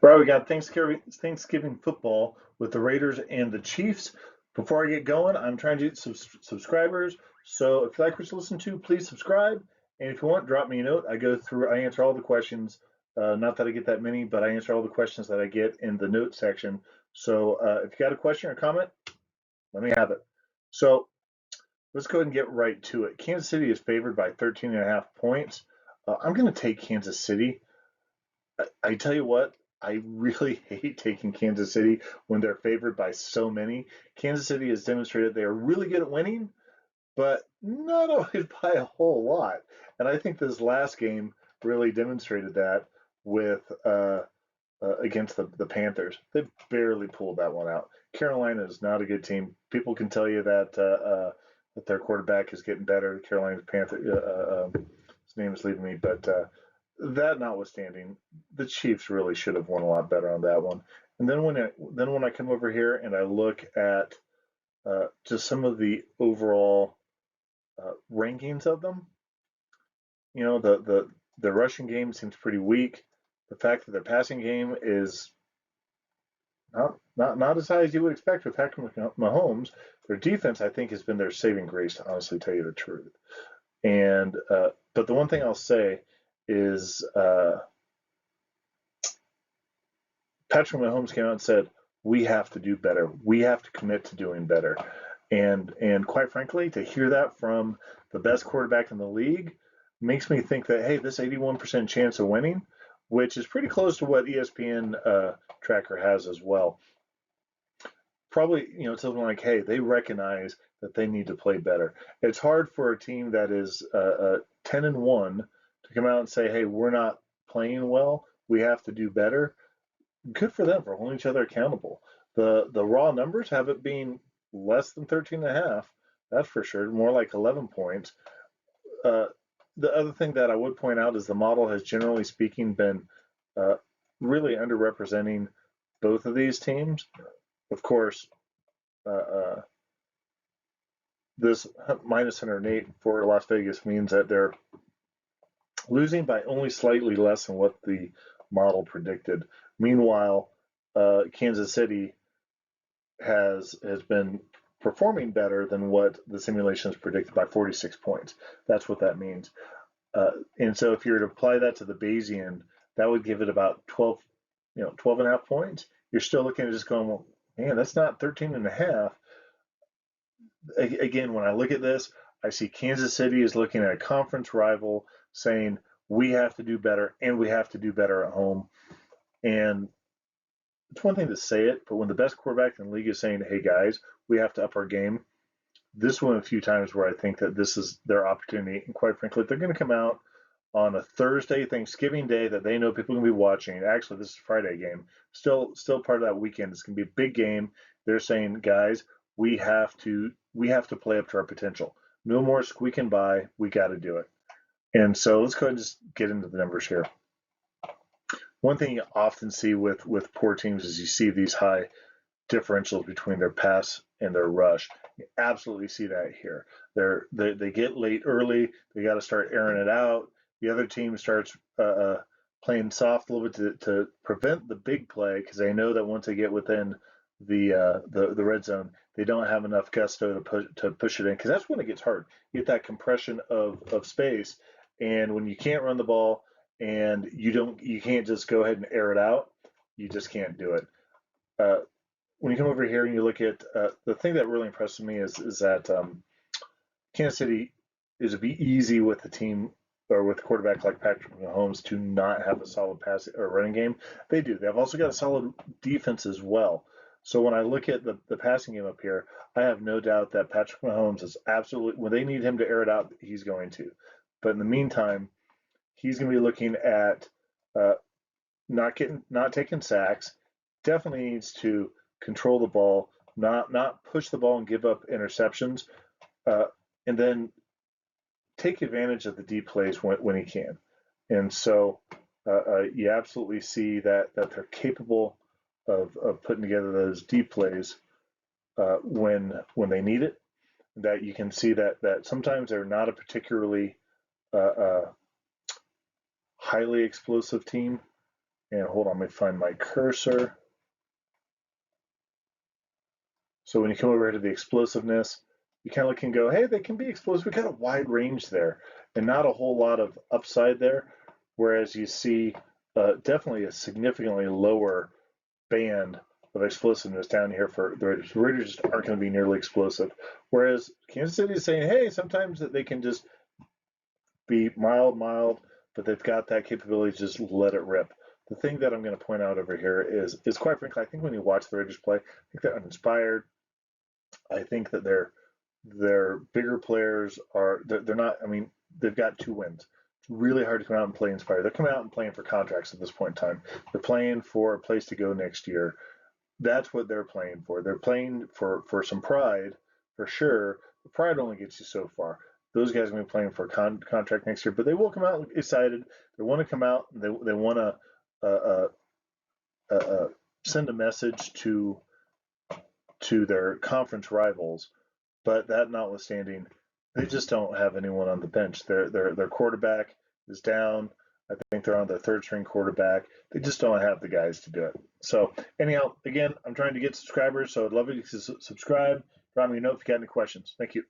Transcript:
Right, we got Thanksgiving football with the Raiders and the Chiefs. Before I get going, I'm trying to get subscribers. So if you like what you listen to, please subscribe. And if you want, drop me a note. I answer all the questions. Not that I get that many, but I answer all the questions that I get in the note section. So if you got a question or comment, let me have it. So let's go ahead and get right to it. Kansas City is favored by 13 and a half points. I'm going to take Kansas City. I tell you what, I really hate taking Kansas City when they're favored by so many. Kansas City has demonstrated they are really good at winning, but not always by a whole lot. And I think this last game really demonstrated that with against the Panthers. They barely pulled that one out. Carolina is not a good team. People can tell you that their quarterback is getting better. Carolina's Panther. His name is leaving me, but that notwithstanding, the Chiefs really should have won a lot better on that one. And then when I come over here and I look at just some of the overall rankings of them, the rushing game seems pretty weak. The fact that their passing game is not as high as you would expect with Patrick Mahomes. Their defense, I think, has been their saving grace, to honestly tell you the truth. And but the one thing I'll say is Patrick Mahomes came out and said, "We have to do better. We have to commit to doing better." And quite frankly, to hear that from the best quarterback in the league makes me think that, hey, this 81% chance of winning, which is pretty close to what ESPN tracker has as well. Probably, something like, hey, they recognize that they need to play better. It's hard for a team that is 10-1 to come out and say, hey, we're not playing well. We have to do better. Good for them for holding each other accountable. The raw numbers have it being less than 13 and a half. That's for sure. More like 11 points. Uh, the other thing that I would point out is the model has generally speaking been uh, really underrepresenting both of these teams. Of course, uh, uh, this minus 108 for Las Vegas means that they're losing by only slightly less than what the model predicted. Meanwhile, Kansas City has been performing better than what the simulations predicted by 46 points. That's what that means. And so if you were to apply that to the Bayesian, that would give it about 12, 12 and a half points. You're still looking at just going, well, man, that's not 13 and a half. Again, when I look at this, I see Kansas City is looking at a conference rival saying, we have to do better and we have to do better at home. And it's one thing to say it, but when the best quarterback in the league is saying, hey guys, we have to up our game, this one a few times where I think that this is their opportunity. And quite frankly, they're going to come out on a Thursday, Thanksgiving Day, that they know people are going to be watching. Actually, this is a Friday game. Still part of that weekend. It's going to be a big game. They're saying, guys, we have to play up to our potential. No more squeaking by. We got to do it. And so let's go ahead and just get into the numbers here. One thing you often see with poor teams is you see these high differentials between their pass and their rush. You absolutely see that here. They get late early. They got to start airing it out. The other team starts playing soft a little bit to prevent the big play because they know that once they get within the red zone, they don't have enough gusto to push it in because that's when it gets hard. You get that compression of space, and when you can't run the ball and you can't just go ahead and air it out, you just can't do it. Uh, when you come over here and you look at the thing that really impresses me is that Kansas City is be easy with the team or with a quarterback like Patrick Mahomes to not have a solid pass or running game. They do. They've also got a solid defense as well. So when I look at the passing game up here, I have no doubt that Patrick Mahomes is absolutely when they need him to air it out, he's going to. But in the meantime, he's going to be looking at uh, not taking sacks. Definitely needs to control the ball, not push the ball and give up interceptions, uh, and then take advantage of the deep plays when he can. And so you absolutely see that they're capable of putting together those deep plays when they need it. That you can see that sometimes they're not a particularly uh, uh, highly explosive team, And hold on, let me find my cursor. So when you come over here to the explosiveness, you kind of look and go, hey, they can be explosive. We got a wide range there and not a whole lot of upside there. Whereas you see definitely a significantly lower band of explosiveness down here for the Raiders. The Raiders just aren't going to be nearly explosive. Whereas Kansas City is saying, hey, sometimes they can just be mild, but they've got that capability to just let it rip. The thing that I'm going to point out over here is quite frankly, I think when you watch the Raiders play, I think they're uninspired. I think that their bigger players they're not. I mean, they've got 2 wins. It's really hard to come out and play inspired. They're coming out and playing for contracts at this point in time. They're playing for a place to go next year. That's what they're playing for. They're playing for some pride, for sure. But pride only gets you so far. Those guys are going to be playing for a contract next year, but they will come out excited. They want to come out. They want to uh, send a message to their conference rivals. But that notwithstanding, they just don't have anyone on the bench. Their quarterback is down. I think they're on their third string quarterback. They just don't have the guys to do it. So anyhow, again, I'm trying to get subscribers, so I'd love you to subscribe. Drop me a note if you got any questions. Thank you.